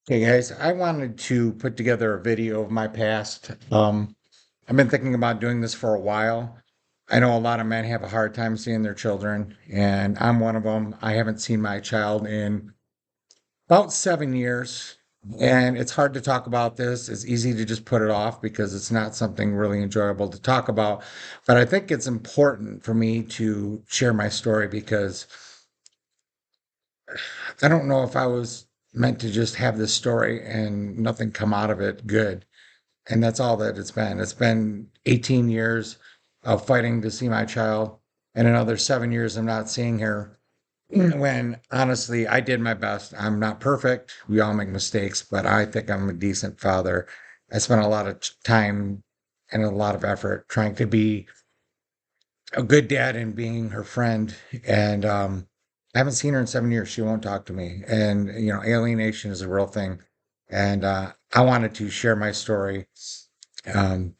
Hey guys, I wanted to put together a video of my past. I've been thinking about doing this for a while. I know a lot of men have a hard time seeing their children, and I'm one of them. I haven't seen my child in about 7 years, and it's hard to talk about this. It's easy to just put it off because it's not something really enjoyable to talk about. But I think it's important for me to share my story because I don't know if I was meant to just have this story and nothing come out of it good. And that's all that it's been. It's been 18 years of fighting to see my child and another 7 years of not seeing her. When honestly, I did my best. I'm not perfect. We all make mistakes, but I think I'm a decent father. I spent a lot of time and a lot of effort trying to be a good dad and being her friend. And I haven't seen her in 7 years. She won't talk to me. And, alienation is a real thing. And I wanted to share my story um,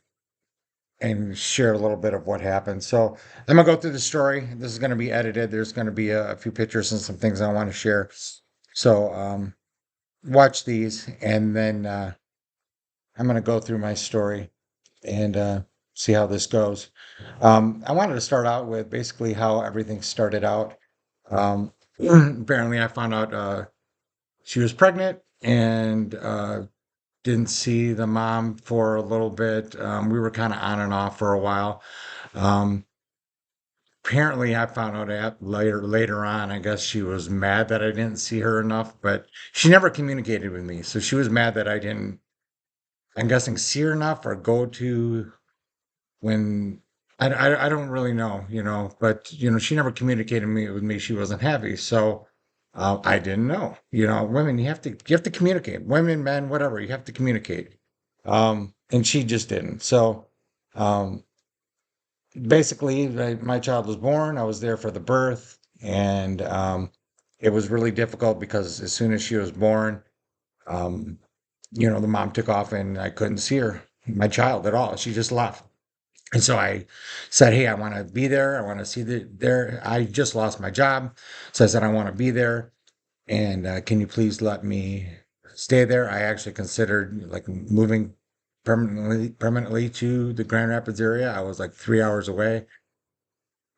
and share a little bit of what happened. So I'm going to go through the story. This is going to be edited. There's going to be a few pictures and some things I want to share. So watch these. And then I'm going to go through my story and see how this goes. I wanted to start out with basically how everything started out. Apparently, I found out she was pregnant and didn't see the mom for a little bit. We were kind of on and off for a while. Um, Apparently, I found out later on. I guess she was mad that I didn't see her enough, but she never communicated with me. So she was mad that I didn't. I'm guessing see her enough or go to when I don't really know, but she never communicated with me. She wasn't happy, so I didn't know. Women, you have to communicate. Women, men, whatever, you have to communicate. And she just didn't. So um, basically, my child was born. I was there for the birth, and it was really difficult because as soon as she was born, um, the mom took off, and I couldn't see her, my child, at all. She just left. And so I said, "Hey, I want to be there. I want to see there." I just lost my job. So I said, "I want to be there. And can you please let me stay there?" I actually considered like moving permanently to the Grand Rapids area. I was like 3 hours away.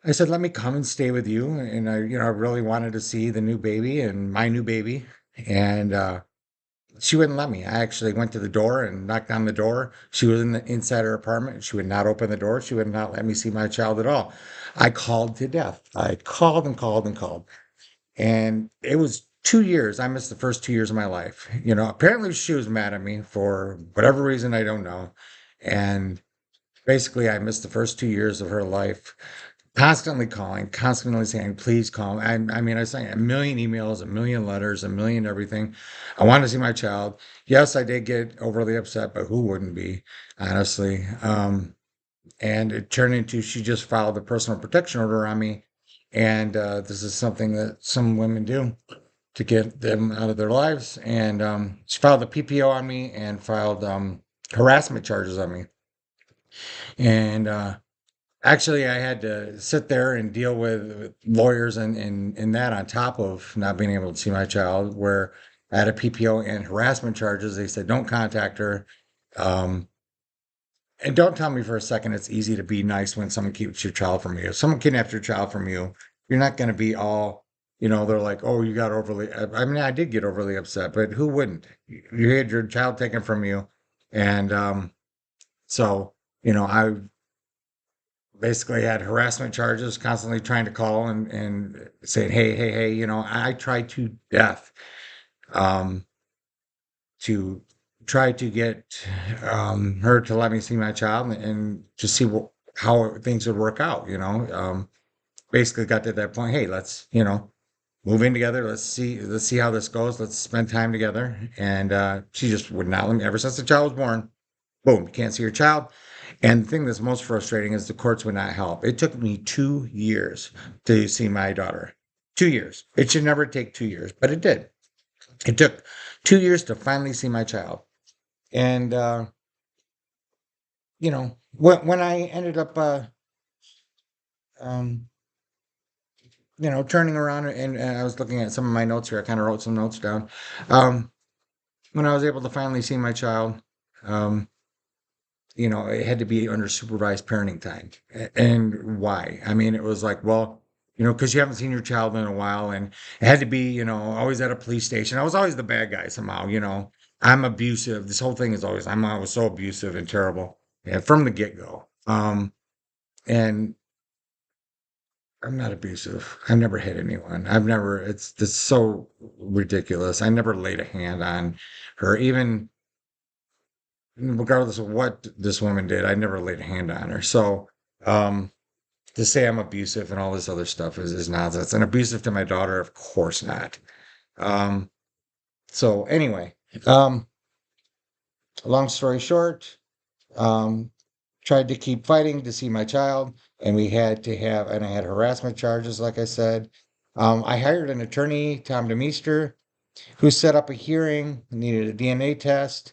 I said, "Let me come and stay with you." And I really wanted to see the new baby and my new baby. And she wouldn't let me. I actually went to the door and knocked on the door. She was inside her apartment. She would not open the door. She would not let me see my child at all. I called to death. I called and called and called. And it was 2 years. I missed the first 2 years of my life. Apparently she was mad at me for whatever reason, I don't know. And basically, I missed the first 2 years of her life, constantly calling, constantly saying, "Please call me." I mean, I sent a million emails, a million letters, a million everything. I wanted to see my child. Yes, I did get overly upset, but who wouldn't be, honestly? And it turned into she just filed a personal protection order on me. And this is something that some women do to get them out of their lives. And she filed a PPO on me and filed harassment charges on me. And actually, I had to sit there and deal with lawyers and that on top of not being able to see my child, where I had a PPO and harassment charges. They said, "Don't contact her." Um, and don't tell me for a second it's easy to be nice when someone keeps your child from you. If someone kidnaps your child from you, you're not going to be all, they're like, "Oh, you got overly." I mean, I did get overly upset, but who wouldn't? You had your child taken from you. And so, I basically had harassment charges, constantly trying to call and saying, "Hey, hey, hey," I tried to death um, to try to get her to let me see my child and to see how things would work out. Basically got to that point. Hey, let's move in together. Let's see how this goes. Let's spend time together. And she just would not let me. Ever since the child was born, boom, you can't see your child. And the thing that's most frustrating is the courts would not help. It took me 2 years to see my daughter. 2 years. It should never take 2 years, but it did. It took 2 years to finally see my child. And when I ended up um, turning around and I was looking at some of my notes here. I kind of wrote some notes down. Um, when I was able to finally see my child, um, it had to be under supervised parenting time. And why? I mean, it was like, well, because you haven't seen your child in a while, and it had to be, always at a police station. I was always the bad guy somehow. I'm abusive. This whole thing is always, I was so abusive and terrible, yeah, from the get-go. And I'm not abusive. I've never hit anyone. It's so ridiculous. I never laid a hand on her, even regardless of what this woman did. I never laid a hand on her. So, um, to say I'm abusive and all this other stuff is nonsense. And abusive to my daughter, of course not. Um, so anyway, um, long story short, um, tried to keep fighting to see my child, and and I had harassment charges, like I said. I hired an attorney, Tom DeMeester, who set up a hearing, needed a DNA test.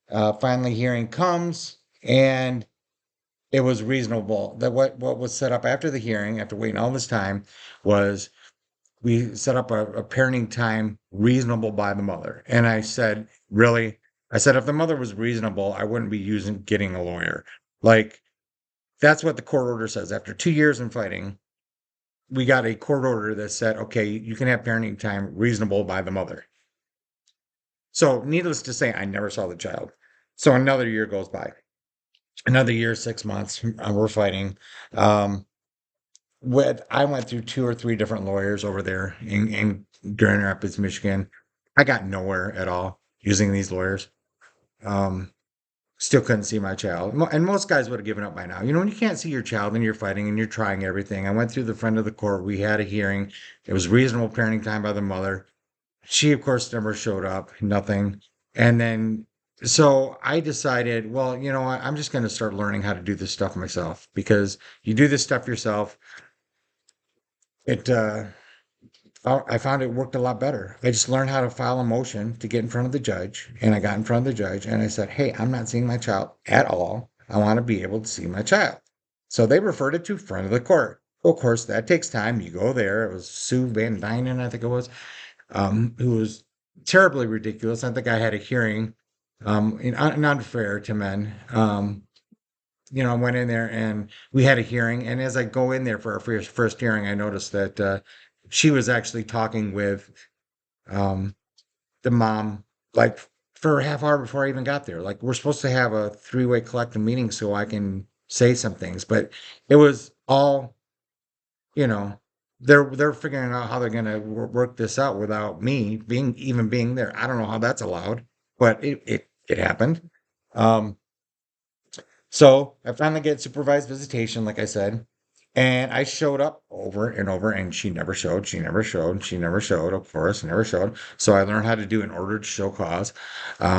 Finally, hearing comes, and it was reasonable. That what was set up after the hearing, after waiting all this time, was we set up a parenting time reasonable by the mother. And I said, really? I said, if the mother was reasonable, I wouldn't be getting a lawyer. Like, that's what the court order says. After 2 years in fighting, we got a court order that said, okay, you can have parenting time reasonable by the mother. So, needless to say, I never saw the child. So, another year goes by. Another year, 6 months, we're fighting. Um, I went through two or three different lawyers over there in Grand Rapids, Michigan. I got nowhere at all using these lawyers. Um, Still couldn't see my child. And most guys would have given up by now. When you can't see your child and you're fighting and you're trying everything. I went through the friend of the court. We had a hearing. It was reasonable parenting time by the mother. She, of course, never showed up, nothing. And then, so I decided, well, you know what? I'm just going to start learning how to do this stuff myself because you do this stuff yourself. It, I found it worked a lot better. I just learned how to file a motion to get in front of the judge. And I got in front of the judge and I said, hey, I'm not seeing my child at all. I want to be able to see my child. So they referred it to front of the court. Of course, that takes time. You go there. It was Sue Van Dynen, I think it was, who was terribly ridiculous. I think I had a hearing, unfair to men. I went in there and we had a hearing. And as I go in there for our first hearing, I noticed that she was actually talking with um, the mom, like for a half hour before I even got there. Like we're supposed to have a three-way collective meeting so I can say some things, but it was all, you know, they're figuring out how they're gonna work this out without me being there. I don't know how that's allowed, but it happened. Um, So I finally get supervised visitation, like I said, and I showed up over and over, and she never showed. She never showed. She never showed. Of course, never showed. So I learned how to do an order to show cause,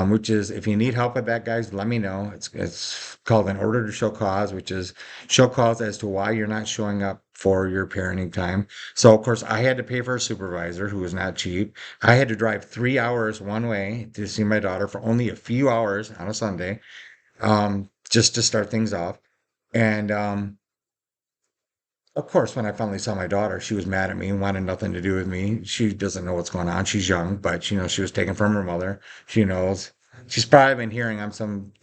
which is if you need help with that, guys, let me know. It's called an order to show cause, which is show cause as to why you're not showing up for your parenting time. So of course, I had to pay for a supervisor who was not cheap. I had to drive 3 hours one way to see my daughter for only a few hours on a Sunday, just to start things off. And of course, when I finally saw my daughter, she was mad at me and wanted nothing to do with me. She doesn't know what's going on. She's young, but she knows she was taken from her mother. She knows. She's probably been hearing I'm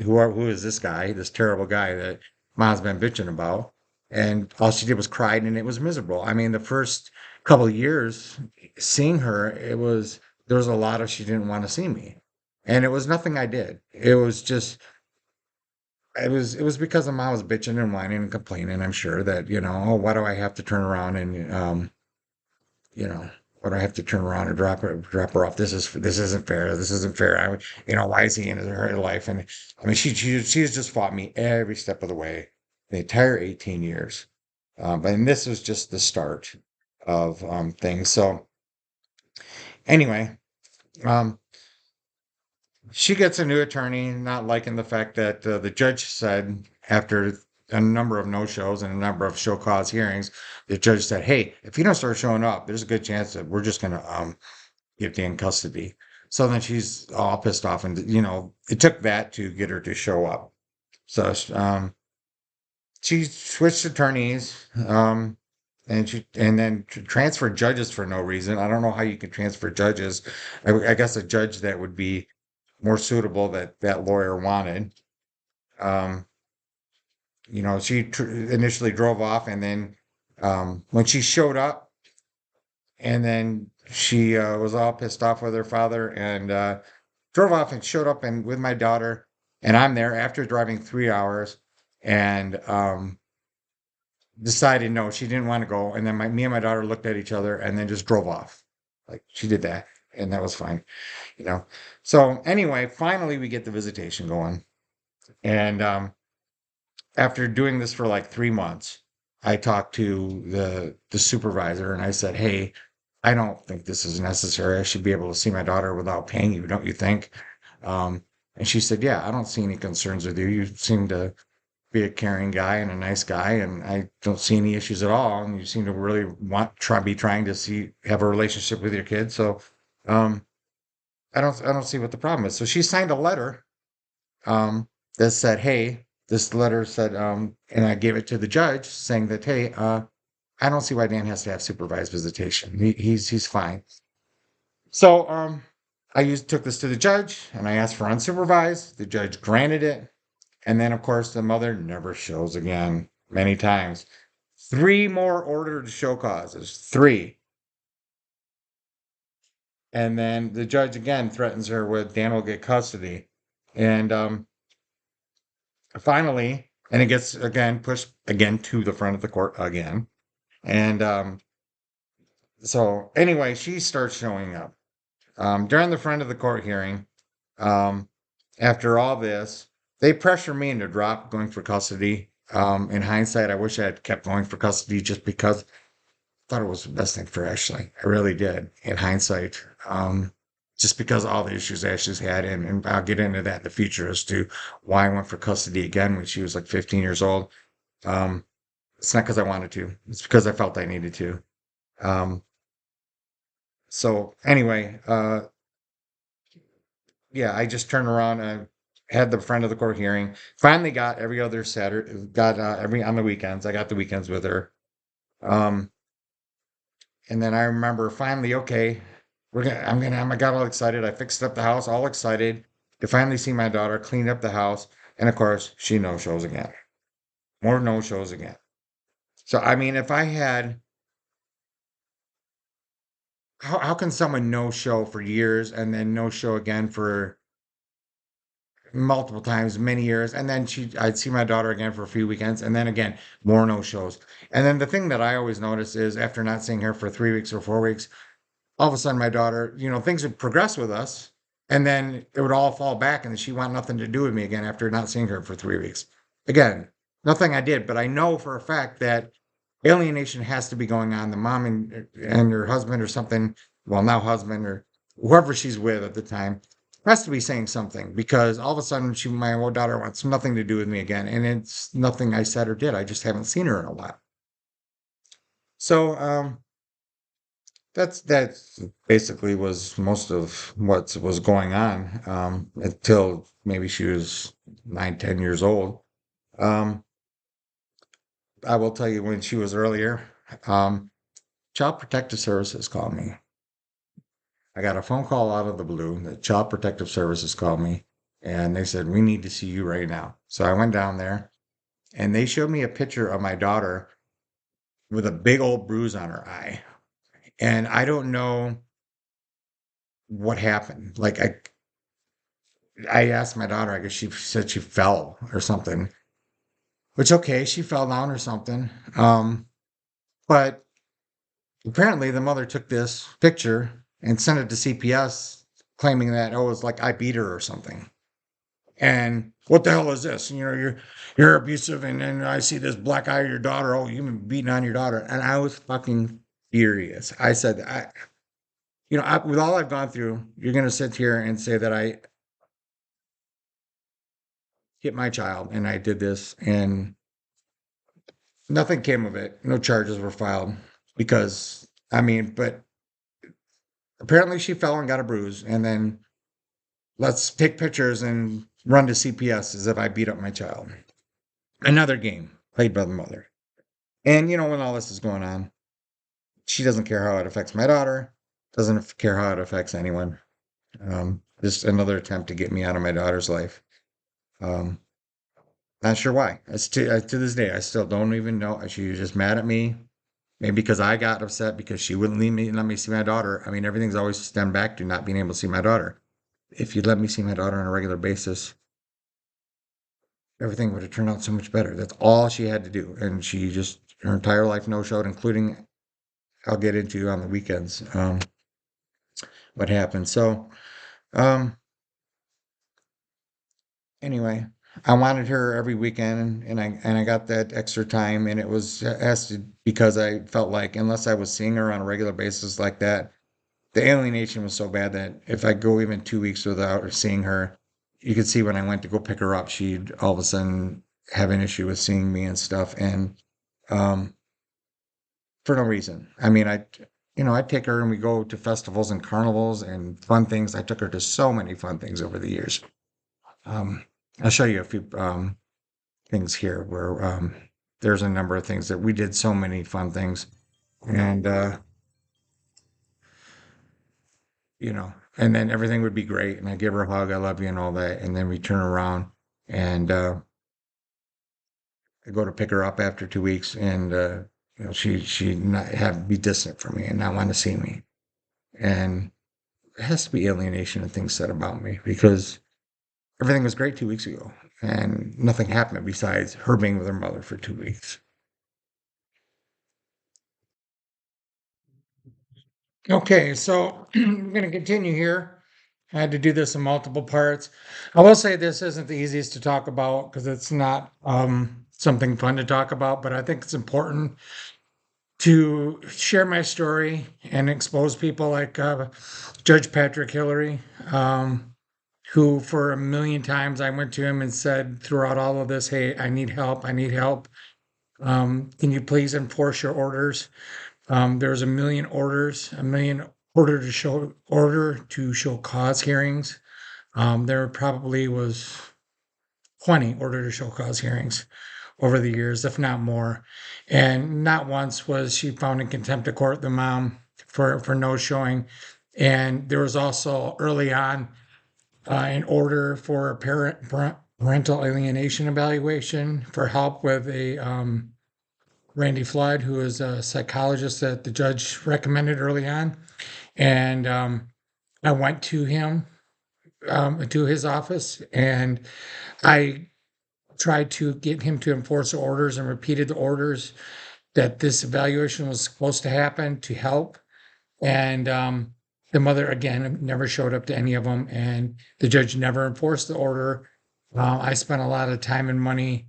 who is this guy, this terrible guy that mom's been bitching about. And all she did was cried and it was miserable. I mean, the first couple of years seeing her, there was a lot of she didn't want to see me. And it was nothing I did. It was because the mom was bitching and whining and complaining. I'm sure that oh, why do I have to turn around and you know, why do I have to turn around and drop her off? This isn't fair. This isn't fair. Why is he in her life? And I mean, she's just fought me every step of the way, the entire 18 years. And this was just the start of things. So anyway, um, she gets a new attorney, not liking the fact that the judge said after a number of no-shows and a number of show cause hearings, the judge said, "Hey, if you don't start showing up, there's a good chance that we're just gonna get you in custody." So then she's all pissed off, and it took that to get her to show up. So she switched attorneys, and then transferred judges for no reason. I don't know how you can transfer judges. I guess a judge that would be more suitable that that lawyer wanted. Um, she initially drove off, and then when she showed up, and then she was all pissed off with her father, and drove off and showed up and with my daughter, and I'm there after driving 3 hours, and decided no, she didn't want to go, and then me and my daughter looked at each other, and then just drove off. Like she did that, and that was fine, you know. So anyway, finally we get the visitation going, and after doing this for like 3 months, I talked to the supervisor and I said, "Hey, I don't think this is necessary. I should be able to see my daughter without paying you, don't you think?" Um, and she said, "Yeah, I don't see any concerns with you. You seem to be a caring guy and a nice guy, and I don't see any issues at all. And you seem to really be trying to have a relationship with your kid. So, um, I don't see what the problem is." So she signed a letter that said, "Hey," this letter said, and I gave it to the judge saying that, "Hey, I don't see why Dan has to have supervised visitation. He's fine." So I took this to the judge and I asked for unsupervised. The judge granted it. And then, of course, the mother never shows again many times. Three more ordered show causes, three. And then the judge again threatens her with Dan will get custody. And finally, and it gets again pushed again to the front of the court again. And so anyway, she starts showing up. During the front of the court hearing, um, after all this, they pressure me into drop going for custody. In hindsight, I wish I had kept going for custody just because I thought it was the best thing for Ashley. I really did, in hindsight. Just because of all the issues Ashley's had, and I'll get into that in the future as to why I went for custody again when she was like 15 years old. Um, it's not because I wanted to, it's because I felt I needed to. Um, so anyway, yeah, I just turned around and had the friend of the court hearing. Finally got every other Saturday, got every on the weekends. I got the weekends with her. Um, and then I remember finally, okay, I got all excited. I fixed up the house, all excited to finally see my daughter, cleaned up the house, and of course, she no shows again. More no shows again. So I mean, if I had, how can someone no show for years and then no show again for multiple times, many years, and then I'd see my daughter again for a few weekends, and then again more no shows. And then the thing that I always notice is after not seeing her for 3 weeks or 4 weeks, all of a sudden my daughter, things would progress with us, and then it would all fall back, and she want nothing to do with me again after not seeing her for 3 weeks. Again, nothing I did, but I know for a fact that alienation has to be going on. The mom and her husband or something, well, now husband or whoever she's with at the time, has to be saying something because all of a sudden my old daughter wants nothing to do with me again, and it's nothing I said or did. I just haven't seen her in a while. So that's basically was most of what was going on until maybe she was 9, 10 years old. Um, I will tell you when she was earlier. Um, Child Protective Services called me. I got a phone call out of the blue. The Child Protective Services called me and they said, "We need to see you right now." So I went down there and they showed me a picture of my daughter with a big old bruise on her eye. And I don't know what happened. Like I asked my daughter, I guess she said she fell or something, which okay, she fell down or something. But apparently the mother took this picture and sent it to CPS claiming that, oh, it was like I beat her or something. And what the hell is this? You're abusive, and then I see this black eye of your daughter. Oh, you've been beating on your daughter, and I was fucking furious. I said, with all I've gone through, you're gonna sit here and say that I hit my child and I did this, and nothing came of it. No charges were filed because I mean, but apparently she fell and got a bruise, and then let's take pictures and run to CPS as if I beat up my child. Another game played by the mother. And when all this is going on, she doesn't care how it affects my daughter, doesn't care how it affects anyone. Just another attempt to get me out of my daughter's life. Um, Not sure why. To this day, I still don't even know. She was just mad at me. Maybe because I got upset because she wouldn't let me see my daughter. I mean, everything's always stemmed back to not being able to see my daughter. If you'd let me see my daughter on a regular basis, everything would have turned out so much better. That's all she had to do. And she just, her entire life no showed, including I'll get into on the weekends, what happened. So, um, anyway, I wanted her every weekend and I got that extra time and it was has to because I felt like unless I was seeing her on a regular basis like that, the alienation was so bad that if I go even 2 weeks without seeing her, you could see when I went to go pick her up, she'd all of a sudden have an issue with seeing me and stuff. And um, for no reason. I mean, I'd take her and we go to festivals and carnivals and fun things. I took her to so many fun things over the years. Um, I'll show you a few things here where there's a number of things that we did so many fun things. And and then everything would be great. And I give her a hug, I love you, and all that. And then we turn around and I go to pick her up after 2 weeks, and she not have be distant from me and not want to see me. And it has to be alienation and things said about me because everything was great 2 weeks ago, and nothing happened besides her being with her mother for 2 weeks. Okay, so I'm going to continue here. I had to do this in multiple parts. I will say this isn't the easiest to talk about because it's not something fun to talk about, but I think it's important to share my story and expose people like Judge Patrick Hilliary, who for a million times I went to him and said throughout all of this, "Hey, I need help. I need help. Can you please enforce your orders?" There's a million orders, a million order to show cause hearings. There probably was 20 order to show cause hearings over the years, if not more. And not once was she found in contempt of court, the mom, for no showing. And there was also early on an order for a parental alienation evaluation for help with a Randy Flood, who is a psychologist that the judge recommended early on. And I went to him, to his office, and I tried to get him to enforce the orders and repeated the orders that this evaluation was supposed to happen to help. And the mother, again, never showed up to any of them, and the judge never enforced the order. I spent a lot of time and money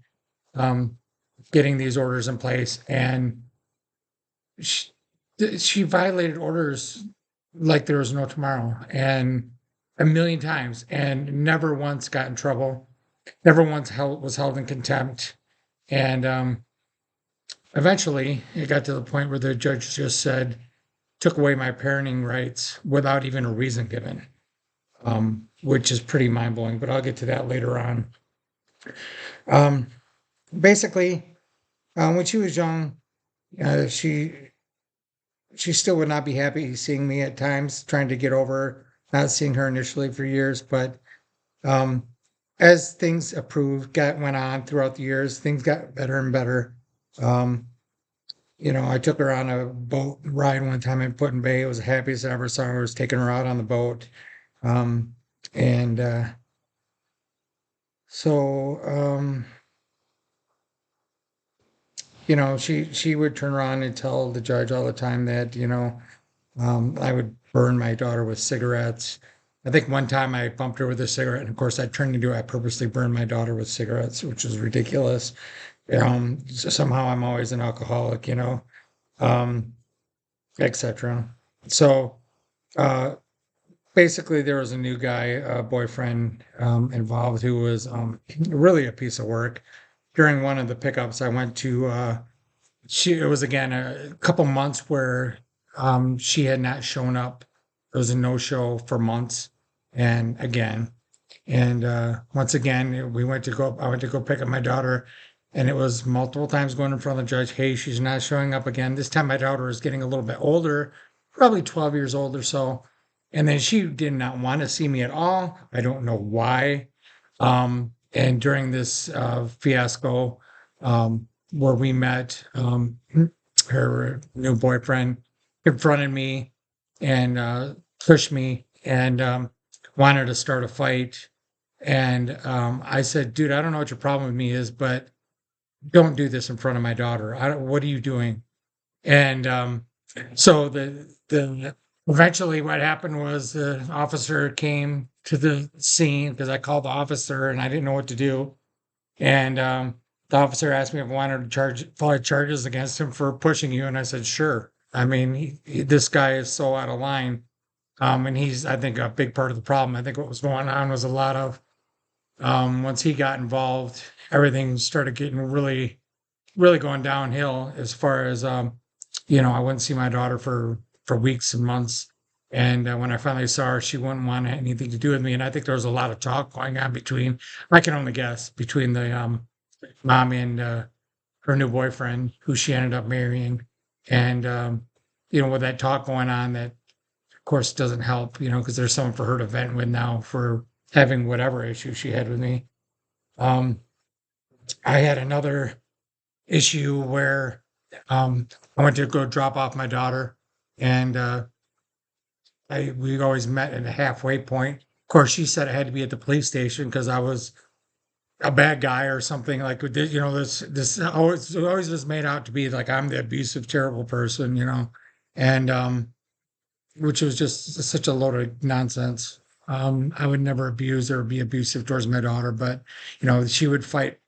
um, getting these orders in place, and she, she violated orders like there was no tomorrow, and a million times, and never once got in trouble. Never once was held in contempt, and eventually it got to the point where the judge just said, took away my parenting rights without even a reason given, which is pretty mind blowing. But I'll get to that later on. Um, Basically, when she was young, uh, she she still would not be happy seeing me at times, trying to get over not seeing her initially for years. But um, as things improved, went on throughout the years, things got better and better. Um, I took her on a boat ride one time in Put in Bay. It was the happiest I ever saw her. I was taking her out on the boat. Um, and so, she would turn around and tell the judge all the time that, I would burn my daughter with cigarettes. I think one time I bumped her with a cigarette, and of course, I turned into I purposely burned my daughter with cigarettes, which was ridiculous. So somehow I'm always an alcoholic, um, etc. So, uh, basically, there was a new guy, a boyfriend, involved who was really a piece of work. During one of the pickups, I went to. It was again a couple months where she had not shown up. It was a no show for months, and again, and once again, we went to go. I went to go pick up my daughter, and it was multiple times going in front of the judge. Hey, she's not showing up again. This time, my daughter was getting a little bit older, probably 12 years old or so, And then she did not want to see me at all. I don't know why. And during this fiasco where we met, her new boyfriend confronted me and pushed me and wanted to start a fight. And I said, dude, I don't know what your problem with me is, but don't do this in front of my daughter. What are you doing? And so the eventually what happened was the officer came to the scene because I called the officer and I didn't know what to do. And the officer asked me if I wanted to file charges against him for pushing you, and I said sure. I mean, this guy is so out of line, and he's I think a big part of the problem. I think what was going on was a lot of once he got involved, everything started getting really going downhill as far as I wouldn't see my daughter for weeks and months. And when I finally saw her, she wouldn't want anything to do with me. And I think there was a lot of talk going on between, I can only guess, between the mom and her new boyfriend, who she ended up marrying. And with that talk going on, that of course doesn't help, because there's someone for her to vent with now for having whatever issue she had with me. Um, I had another issue where I went to go drop off my daughter, and we always met at a halfway point. Of course, she said I had to be at the police station because I was a bad guy or something like this. This always was made out to be like I'm the abusive, terrible person, and which was just such a load of nonsense. I would never abuse or be abusive towards my daughter, but she would fight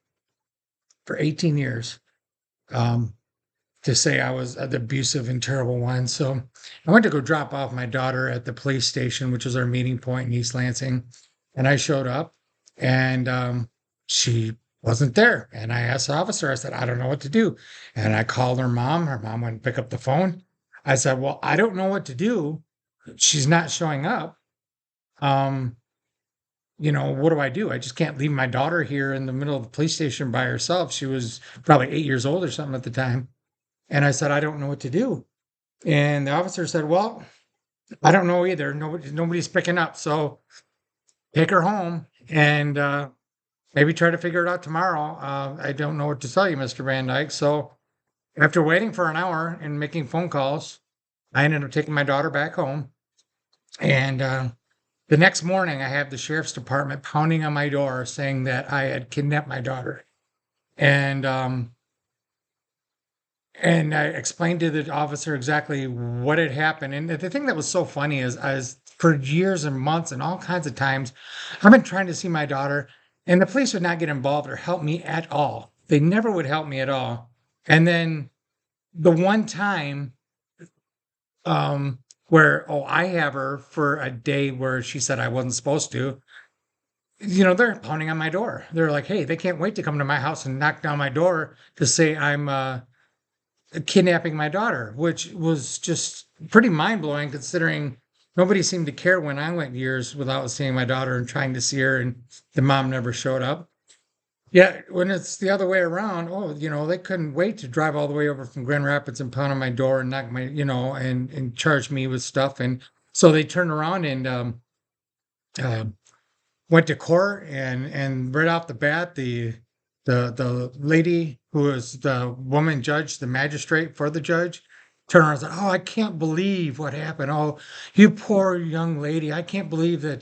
for 18 years. Um, to say I was the abusive and terrible one. So I went to go drop off my daughter at the police station, which was our meeting point in East Lansing. And I showed up and she wasn't there. And I asked the officer, I said, I don't know what to do. And I called her mom. Her mom wouldn't pick up the phone. I said, well, I don't know what to do. She's not showing up. Um, what do I do? I just can't leave my daughter here in the middle of the police station by herself. She was probably 8 years old or something at the time. And I said, I don't know what to do. And the officer said, well, I don't know either. Nobody's picking up. So take her home and maybe try to figure it out tomorrow. I don't know what to tell you, Mr. Van Dyke. So after waiting for an hour and making phone calls, I ended up taking my daughter back home. And the next morning, I have the sheriff's department pounding on my door saying that I had kidnapped my daughter. And I explained to the officer exactly what had happened. And the thing that was so funny is for years and months and all kinds of times, I've been trying to see my daughter, and the police would not get involved or help me at all. They never would help me at all. And then the one time um, where, I have her for a day where she said I wasn't supposed to, they're pounding on my door. They're like, hey, they can't wait to come to my house and knock down my door to say I'm kidnapping my daughter, which was just pretty mind blowing considering nobody seemed to care when I went years without seeing my daughter and trying to see her, and the mom never showed up. Yeah, when it's the other way around, they couldn't wait to drive all the way over from Grand Rapids and pound on my door and knock my, and charge me with stuff. And so they turned around and uh, went to court, and right off the bat, the lady who was the woman judge, the magistrate for the judge, turned around and said, "Oh, I can't believe what happened. Oh, you poor young lady. I can't believe that,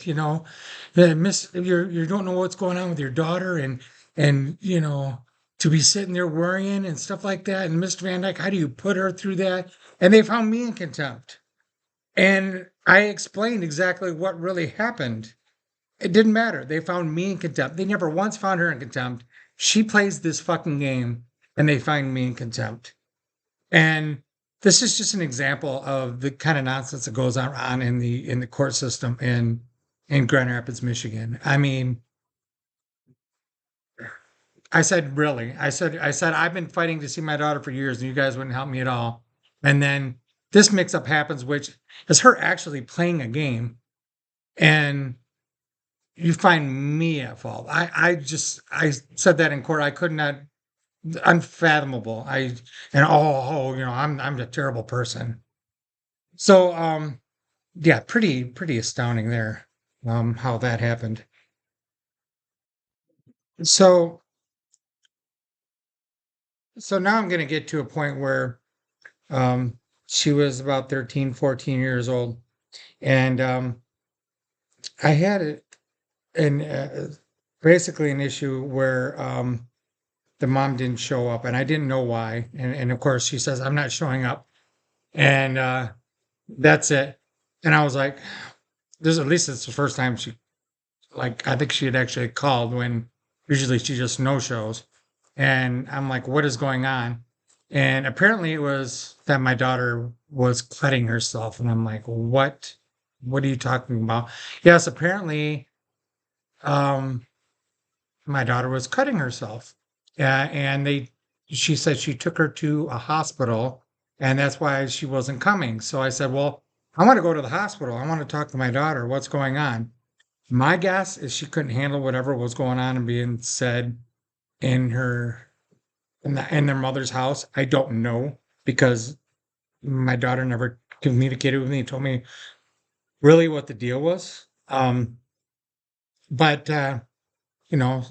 that you don't know what's going on with your daughter and to be sitting there worrying and stuff like that. And Mr. Van Dyke, how do you put her through that?" And they found me in contempt. And I explained exactly what really happened. It didn't matter. They found me in contempt. They never once found her in contempt. She plays this fucking game and they find me in contempt. And this is just an example of the kind of nonsense that goes on in the court system in Grand Rapids, Michigan. I mean, I said, really? I said, I've been fighting to see my daughter for years and you guys wouldn't help me at all. And then this mix up happens, which is her actually playing a game. And you find me at fault. I said that in court. I could not, unfathomable. I'm a terrible person. So yeah, pretty astounding there, how that happened. So so now I'm gonna get to a point where um she was about 13, 14 years old, and I had an basically an issue where the mom didn't show up, and I didn't know why. And of course, she says, "I'm not showing up," and that's it. And I was like, "This at least it's the first time she like I think she had actually called when usually she just no shows." And I'm like, "What is going on?" And apparently, it was that my daughter was cutting herself, and I'm like, "What? What are you talking about?" Yes, apparently, um, my daughter was cutting herself. And she said she took her to a hospital and that's why she wasn't coming. So I said, well, I want to go to the hospital. I want to talk to my daughter. What's going on? My guess is she couldn't handle whatever was going on and being said in in their mother's house. I don't know because my daughter never communicated with me and told me really what the deal was. But you know,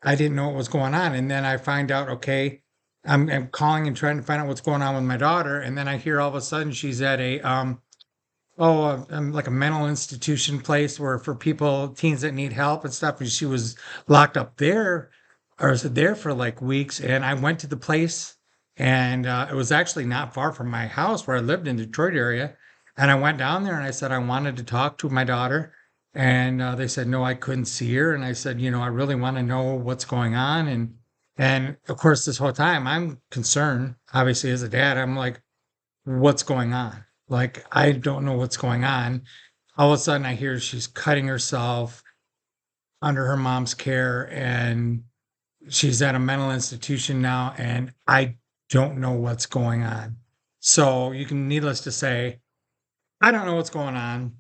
I didn't know what was going on. And then I find out, okay, I'm calling and trying to find out what's going on with my daughter. And then I hear all of a sudden she's at like a mental institution place where for people, teens that need help and stuff. And she was locked up there or was there for like weeks. And I went to the place and it was actually not far from my house where I lived in Detroit area. And I went down there and I said, I wanted to talk to my daughter. And they said, no, I couldn't see her. And I said, I really want to know what's going on. And of course, this whole time I'm concerned, obviously, as a dad, I'm like, what's going on? Like, I don't know what's going on. All of a sudden, I hear she's cutting herself under her mom's care and she's at a mental institution now. And I don't know what's going on. So, you can, needless to say, I don't know what's going on.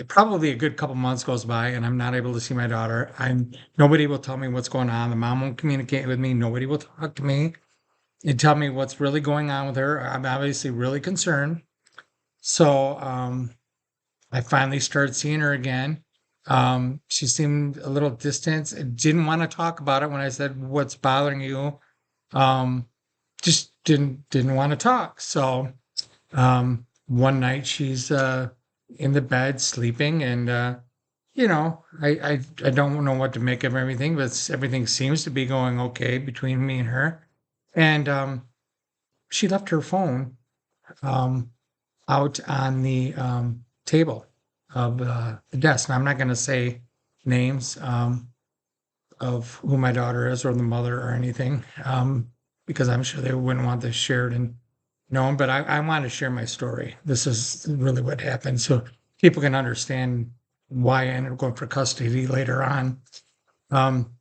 Probably a good couple months goes by and I'm not able to see my daughter. Nobody will tell me what's going on. The mom won't communicate with me. Nobody will talk to me and tell me what's really going on with her. I'm obviously really concerned. So I finally started seeing her again. She seemed a little distant and didn't want to talk about it when I said, "What's bothering you?" Um, just didn't want to talk. So one night she's in the bed sleeping, and I don't know what to make of everything, but everything seems to be going okay between me and her. And she left her phone. Um, Out on the table of the desk. Now, I'm not going to say names of who my daughter is or the mother or anything because I'm sure they wouldn't want this shared and known, but I want to share my story. This is really what happened so people can understand why I ended up going for custody later on. Um,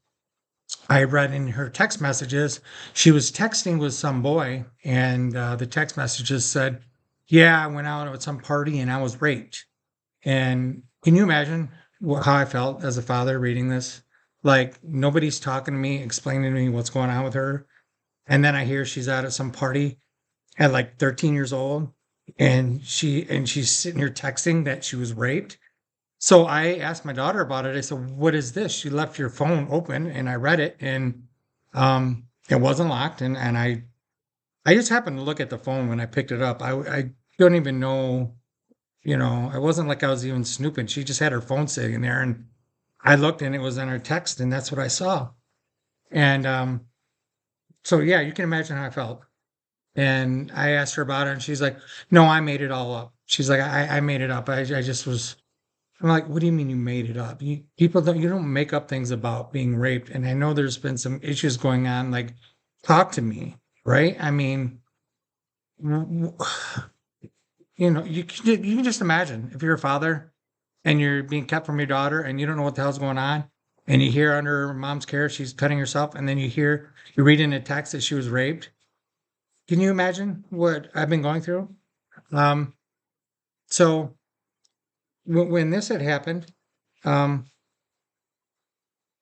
I read in her text messages, she was texting with some boy, and the text messages said, yeah, I went out at some party and I was raped. And can you imagine how I felt as a father reading this? Like nobody's talking to me, explaining to me what's going on with her. And then I hear she's out at some party at like 13 years old and she's sitting here texting that she was raped. So I asked my daughter about it. I said, "What is this?" She left your phone open and I read it and it wasn't locked and I just happened to look at the phone when I picked it up. I don't even know, it wasn't like I was even snooping. She just had her phone sitting there and I looked and it was in her text and that's what I saw. And so yeah, you can imagine how I felt. And I asked her about it and she's like, "No, I made it all up." She's like, I made it up. I just was I'm like, "What do you mean you made it up? You don't make up things about being raped." And I know there's been some issues going on. Like, talk to me, right? I mean, w- w- you can just imagine if you're a father and you're being kept from your daughter and you don't know what the hell's going on, and you hear under her mom's care she's cutting herself, and then you read in a text that she was raped. Can you imagine what I've been going through? Um, so when this had happened, um,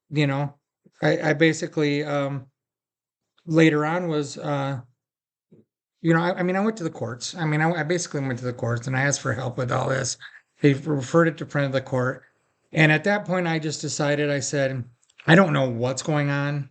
you know, I basically later on was I mean, I went to the courts. I mean, I basically went to the courts and I asked for help with all this. They referred it to front of the court. And at that point, I just decided, I said, I don't know what's going on.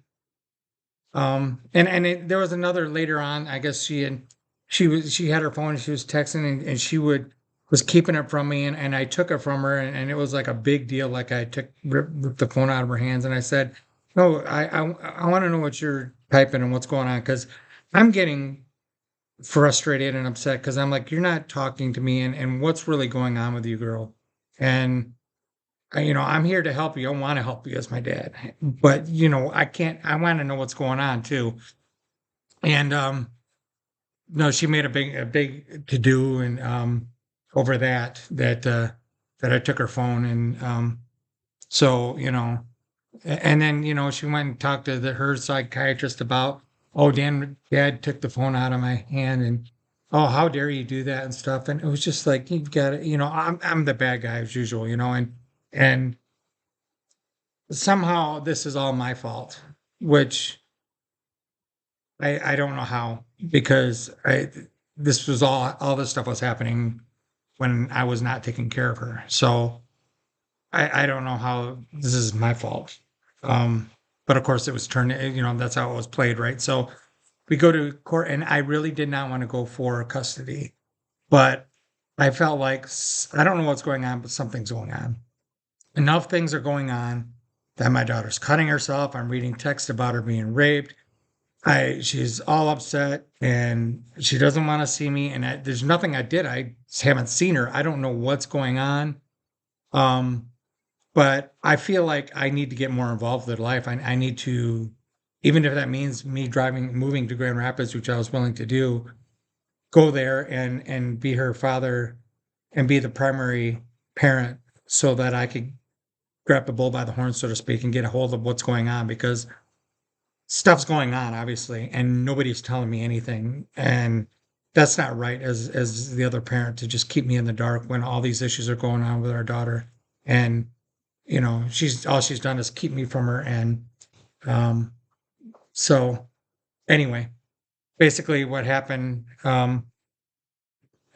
There was another later on. I guess she had her phone and she was texting and she was keeping it from me and I took it from her and it was like a big deal. Like I ripped the phone out of her hands and I said, no, I want to know what you're typing and what's going on because I'm getting frustrated and upset because I'm like, you're not talking to me and what's really going on with you, girl? And I'm here to help you. I want to help you as my dad, but I can't. I want to know what's going on too. And no, she made a big to do and over that I took her phone and so and then she went and talked to her psychiatrist about oh dad took the phone out of my hand and oh how dare you do that and stuff and it was just like you've got to I'm the bad guy as usual and somehow this is all my fault, which I don't know how because I this was all this stuff was happening when I was not taking care of her. So I don't know how this is my fault. Um, but of course it was turned, that's how it was played, right? So we go to court and I really did not want to go for custody, but I felt like I don't know what's going on, but something's going on. Enough things are going on that my daughter's cutting herself. I'm reading text about her being raped. She's all upset and she doesn't want to see me. And there's nothing I did. I just haven't seen her. I don't know what's going on. Um, but I feel like I need to get more involved with her life. I need to, even if that means me moving to Grand Rapids, which I was willing to do, go there and be her father and be the primary parent so that I could grab the bull by the horn, so to speak, and get a hold of what's going on because stuff's going on, obviously, and nobody's telling me anything. And that's not right as the other parent to just keep me in the dark when all these issues are going on with our daughter. And, she's done is keep me from her. And um, so anyway, basically what happened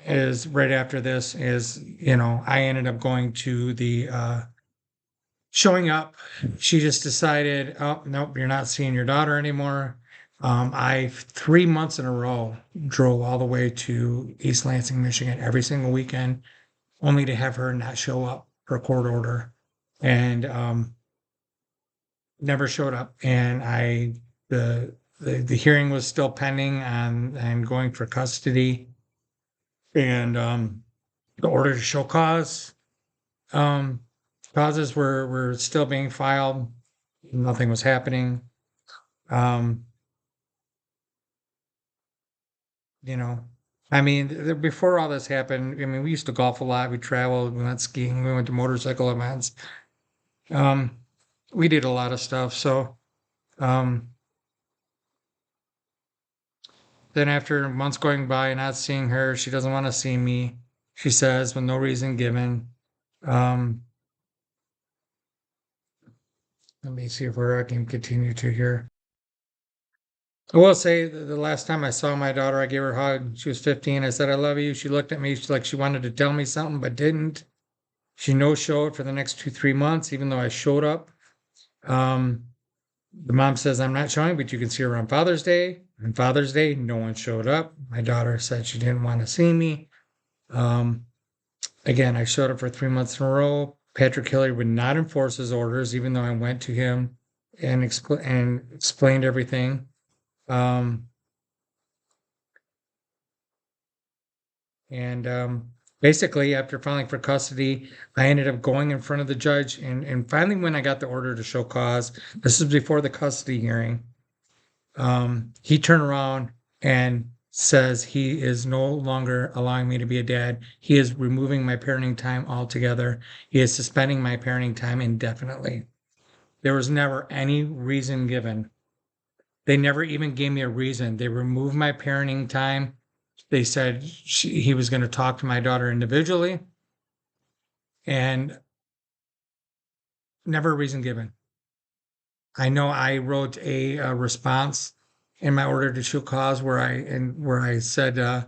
is right after this is, I ended up going to the showing up, she just decided, oh, nope, you're not seeing your daughter anymore. I 3 months in a row drove all the way to East Lansing, Michigan every single weekend, only to have her not show up for a court order. And never showed up. And the hearing was still pending and going for custody. And the order to show um, causes were still being filed. Nothing was happening. Um, you know, I mean, before all this happened, I mean, we used to golf a lot. We traveled, we went skiing, we went to motorcycle events. Um, we did a lot of stuff. So, um, then after months going by and not seeing her, she doesn't want to see me. She says, with no reason given. Um, Let me see where I can continue to here. I will say the last time I saw my daughter, I gave her a hug. She was 15. I said, I love you. She looked at me. She's like, she wanted to tell me something, but didn't. She no showed for the next 2, 3 months, even though I showed up. Um, the mom says, I'm not showing, but you can see her on Father's Day. On Father's Day, no one showed up. My daughter said she didn't want to see me. Um, Again, I showed up for 3 months in a row. Patrick Hilliary would not enforce his orders, even though I went to him and explained everything. Um, And Basically, after filing for custody, I ended up going in front of the judge. And finally, when I got the order to show cause, this is before the custody hearing, he turned around and says he is no longer allowing me to be a dad. He is removing my parenting time altogether. He is suspending my parenting time indefinitely. There was never any reason given. They never even gave me a reason. They removed my parenting time. They said he was going to talk to my daughter individually and never a reason given. I know I wrote a response in my order to show cause where I said I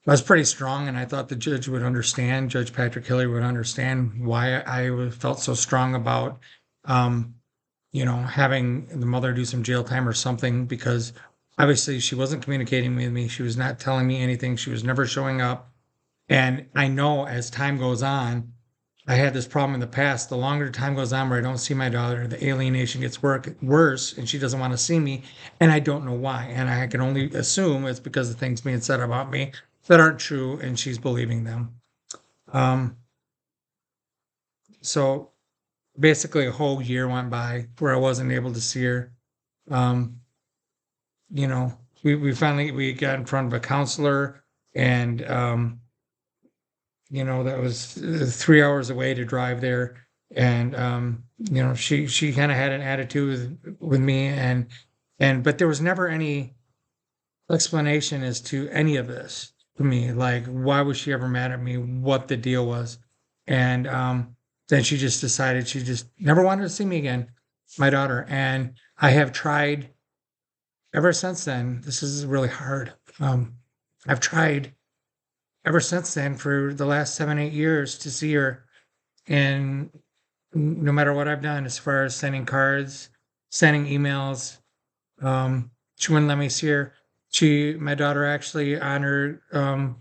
was pretty strong, and I thought the judge would understand. Judge Patrick Hilliary would understand why felt so strong about, um, having the mother do some jail time or something, because obviously she wasn't communicating with me. She was not telling me anything. She was never showing up. And I know as time goes on, I had this problem in the past. The longer time goes on where I don't see my daughter, the alienation gets worse, and she doesn't want to see me. And I don't know why. And I can only assume it's because of things being said about me that aren't true, and she's believing them. Um, so basically, a whole year went by where I wasn't able to see her. Um, we finally we got in front of a counselor, and that was 3 hours away to drive there. And she kind of had an attitude with me, but there was never any explanation as to any of this to me. Like, why was she ever mad at me? What the deal was? And then she just decided she just never wanted to see me again, my daughter. And I have tried ever since then. This is really hard. I've tried ever since then for the last 7, 8 years to see her. And no matter what I've done, as far as sending cards, sending emails, she wouldn't let me see her. My daughter actually on her,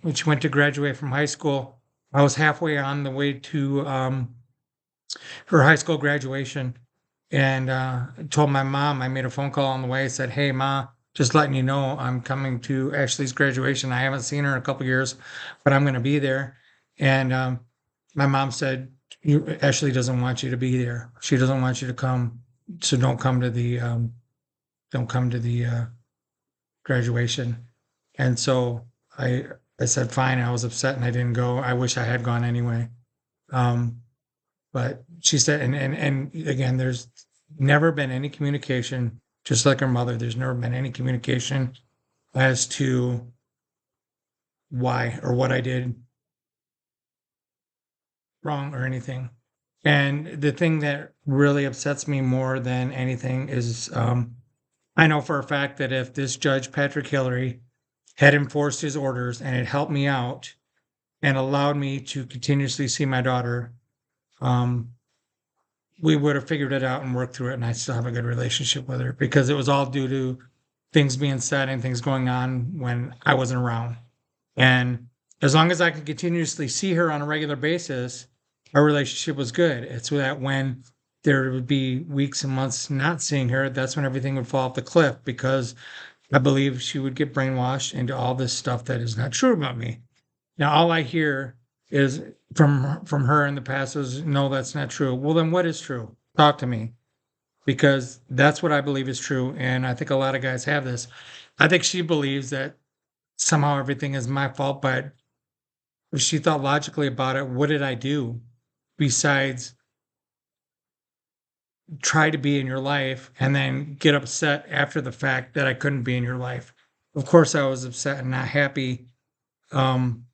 when she went to graduate from high school, I was halfway on the way to, her high school graduation, and told my mom. I made a phone call on the way. Said, "Hey, ma, just letting you know I'm coming to Ashley's graduation. I haven't seen her in a couple years, but I'm going to be there." And my mom said, Ashley doesn't want you to be there. She doesn't want you to come, so don't come to the graduation." And so I said, "Fine." I was upset and I didn't go. I wish I had gone anyway. Um, but she said, and again, there's never been any communication, just like her mother, there's never been any communication as to why or what I did wrong or anything. And the thing that really upsets me more than anything is, I know for a fact that if this judge, Patrick Hillary, had enforced his orders and had helped me out and allowed me to continuously see my daughter, um, we would have figured it out and worked through it, and I still have a good relationship with her, because it was all due to things being said and things going on when I wasn't around. And as long as I could continuously see her on a regular basis, our relationship was good. It's that when there would be weeks and months not seeing her, that's when everything would fall off the cliff, because I believe she would get brainwashed into all this stuff that is not true about me. Now, all I hear is from her in the past is, "No, that's not true." Well, then what is true? Talk to me, because that's what I believe is true, and I think a lot of guys have this. I think she believes that somehow everything is my fault, but if she thought logically about it, what did I do besides try to be in your life and then get upset after the fact that I couldn't be in your life? Of course, I was upset and not happy. Um,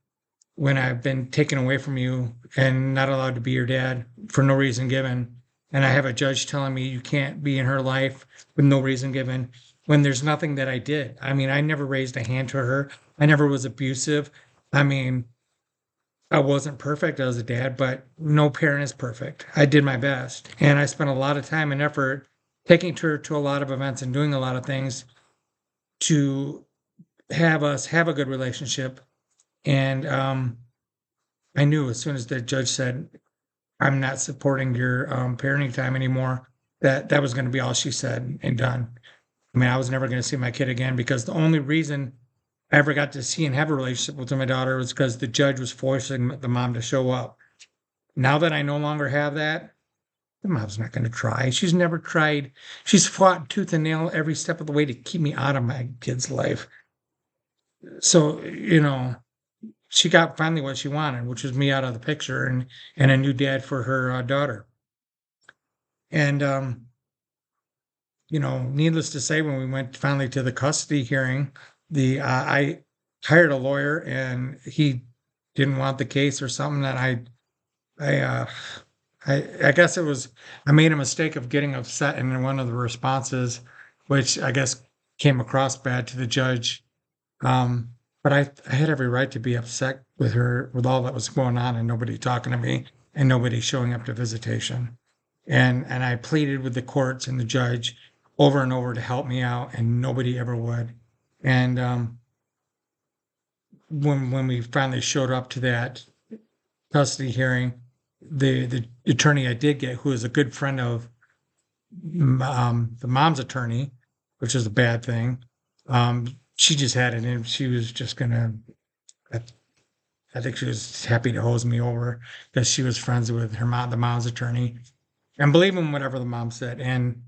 when I've been taken away from you and not allowed to be your dad for no reason given. And I have a judge telling me you can't be in her life with no reason given, when there's nothing that I did. I mean, I never raised a hand to her. I never was abusive. I mean, I wasn't perfect as a dad, but no parent is perfect. I did my best. And I spent a lot of time and effort taking her to a lot of events and doing a lot of things to have us have a good relationship. And I knew as soon as the judge said, "I'm not supporting your parenting time anymore," that was going to be all she said and done. I mean, I was never going to see my kid again, because the only reason I ever got to see and have a relationship with my daughter was because the judge was forcing the mom to show up. Now that I no longer have that, the mom's not going to try. She's never tried. She's fought tooth and nail every step of the way to keep me out of my kid's life. So, she got finally what she wanted, which was me out of the picture, and a new dad for her daughter. And needless to say, when we went finally to the custody hearing, the I hired a lawyer, and he didn't want the case or something. That I I guess it was I made a mistake of getting upset in one of the responses, which I guess came across bad to the judge. Um, but I had every right to be upset with her with all that was going on and nobody talking to me and nobody showing up to visitation. And I pleaded with the courts and the judge over and over to help me out, and nobody ever would. And when we finally showed up to that custody hearing, the attorney I did get, who is a good friend of the mom's attorney, which is a bad thing, she just had it and she was just gonna. I, I think she was happy to hose me over because she was friends with her mom, the mom's attorney, and believe in whatever the mom said. And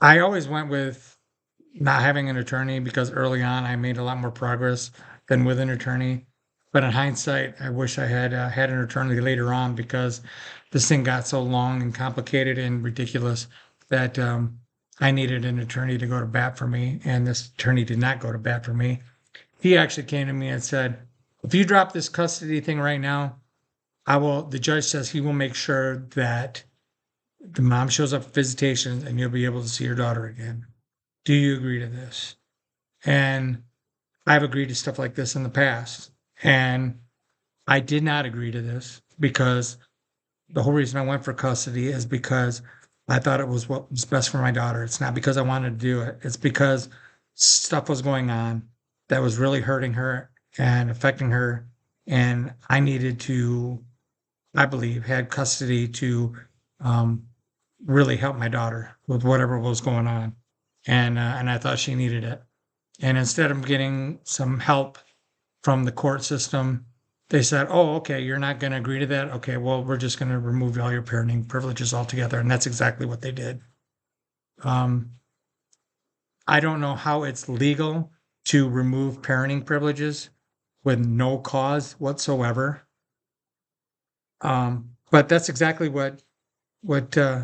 I always went with not having an attorney because early on I made a lot more progress than with an attorney. But in hindsight, I wish I had had an attorney later on because this thing got so long and complicated and ridiculous that I needed an attorney to go to bat for me. And this attorney did not go to bat for me. He actually came to me and said, if you drop this custody thing right now, the judge says he will make sure that the mom shows up for visitation and you'll be able to see your daughter again. Do you agree to this? And I've agreed to stuff like this in the past. And I did not agree to this because the whole reason I went for custody is because I thought it was what was best for my daughter. It's not because I wanted to do it. It's because stuff was going on that was really hurting her and affecting her. And I needed to, I believe, had custody to um, really help my daughter with whatever was going on. And I thought she needed it. And instead of getting some help from the court system, they said, "Oh, okay, you're not going to agree to that. Okay, well, we're just going to remove all your parenting privileges altogether." And that's exactly what they did. Um, I don't know how it's legal to remove parenting privileges with no cause whatsoever. But that's exactly what uh,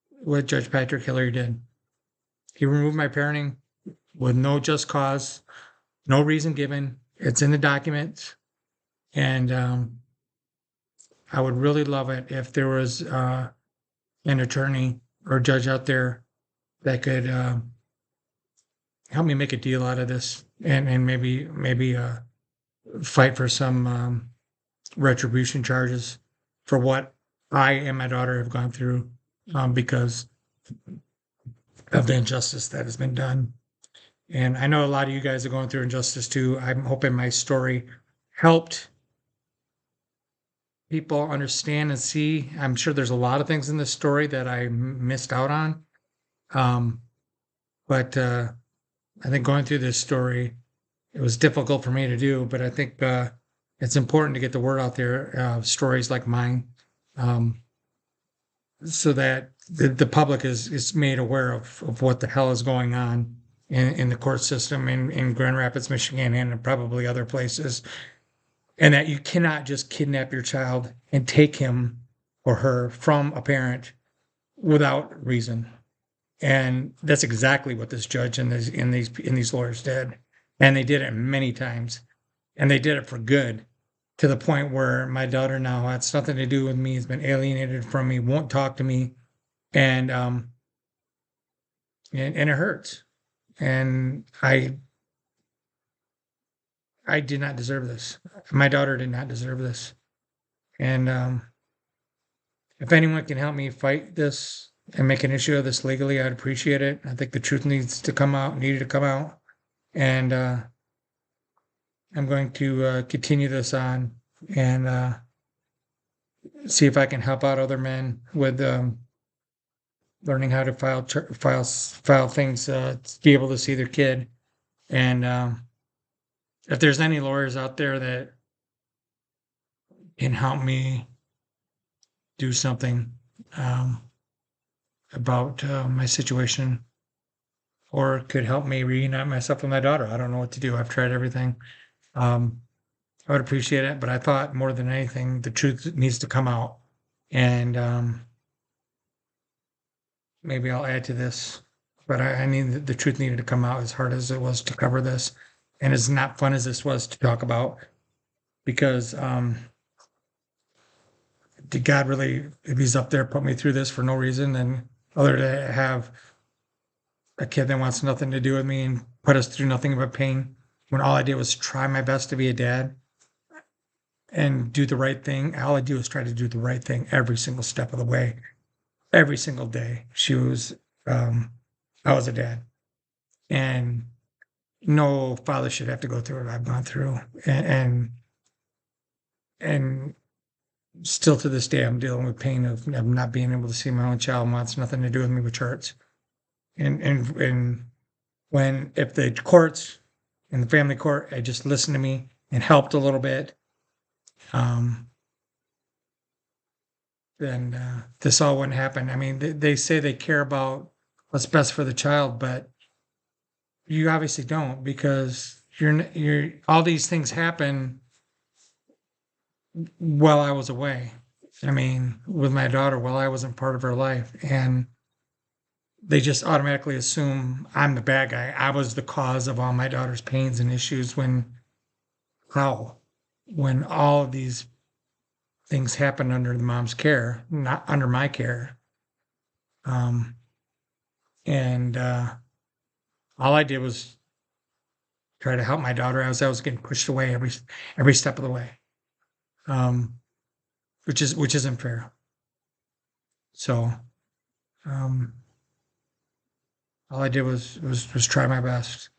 what Judge Patrick Hilliary did. He removed my parenting with no just cause, no reason given. It's in the documents, and I would really love it if there was an attorney or judge out there that could help me make a deal out of this, and maybe fight for some retribution charges for what I and my daughter have gone through because of the injustice that has been done. And I know a lot of you guys are going through injustice too. I'm hoping my story helped people understand and see. I'm sure there's a lot of things in this story that I missed out on. Um, but I think going through this story, it was difficult for me to do, but I think it's important to get the word out there, stories like mine, um, so that the public is made aware of what the hell is going on in the court system in Grand Rapids, Michigan, and probably other places. And that you cannot just kidnap your child and take him or her from a parent without reason. And that's exactly what this judge and these lawyers did. And they did it many times. And they did it for good to the point where my daughter now has nothing to do with me, has been alienated from me, won't talk to me, and and it hurts. And I did not deserve this. My daughter did not deserve this. And if anyone can help me fight this and make an issue of this legally, I'd appreciate it. I think the truth needed to come out. And I'm going to continue this on and see if I can help out other men with learning how to file things to be able to see their kid. And if there's any lawyers out there that can help me do something um, about my situation or could help me reunite myself with my daughter, I don't know what to do. I've tried everything. Um, I would appreciate it, but I thought more than anything, the truth needs to come out. And maybe I'll add to this, but I mean, the truth needed to come out as hard as it was to cover this. And as not fun as this was to talk about, because did God really, if he's up there, put me through this for no reason, then other to have a kid that wants nothing to do with me and put us through nothing but pain when all I did was try my best to be a dad and do the right thing. All I do is try to do the right thing every single step of the way, every single day. Um, I was a dad, and no father should have to go through what I've gone through. And still to this day, I'm dealing with pain of not being able to see my own child wants nothing to do with me, which hurts. And when if the courts and the family court had just listened to me and helped a little bit, um, then this all wouldn't happen. I mean, they say they care about what's best for the child, but you obviously don't because you're all these things happen while I was away. I mean, with my daughter while I wasn't part of her life, and they just automatically assume I'm the bad guy. I was the cause of all my daughter's pains and issues when how? When all of these things happened under the mom's care, not under my care. Um, and all I did was try to help my daughter as I was getting pushed away every step of the way, um, which isn't fair. So um, all I did was try my best,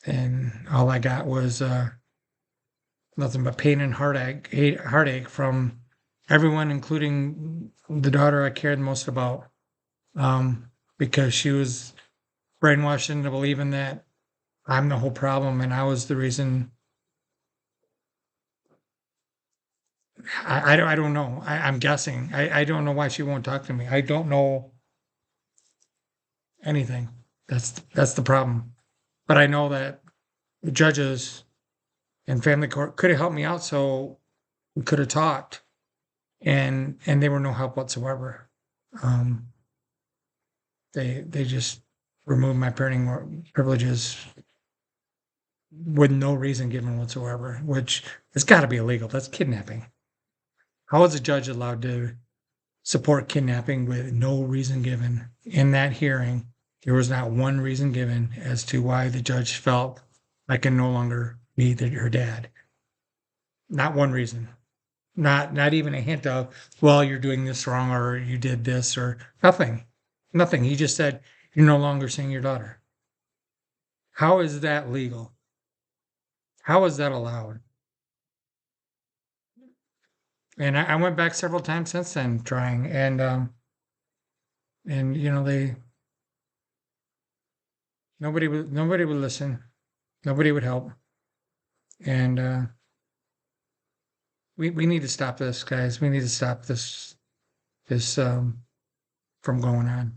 and all I got was nothing but pain and heartache from everyone, including the daughter I cared most about, because she was brainwashed into believing that I'm the whole problem and I was the reason. I don't know. I'm guessing. I don't know why she won't talk to me. I don't know anything. That's the problem. But I know that the judges and family court could have helped me out, so we could have talked, and they were no help whatsoever. Um, they just removed my parenting privileges with no reason given whatsoever, which has got to be illegal. That's kidnapping. How is a judge allowed to support kidnapping with no reason given? In that hearing, there was not one reason given as to why the judge felt I can no longer be her dad. Not one reason. Not even a hint of, well, you're doing this wrong or you did this or nothing. Nothing. He just said, you're no longer seeing your daughter. How is that legal? How is that allowed? And I went back several times since then trying, and they nobody would listen, nobody would help, and we need to stop this, guys. We need to stop this from going on.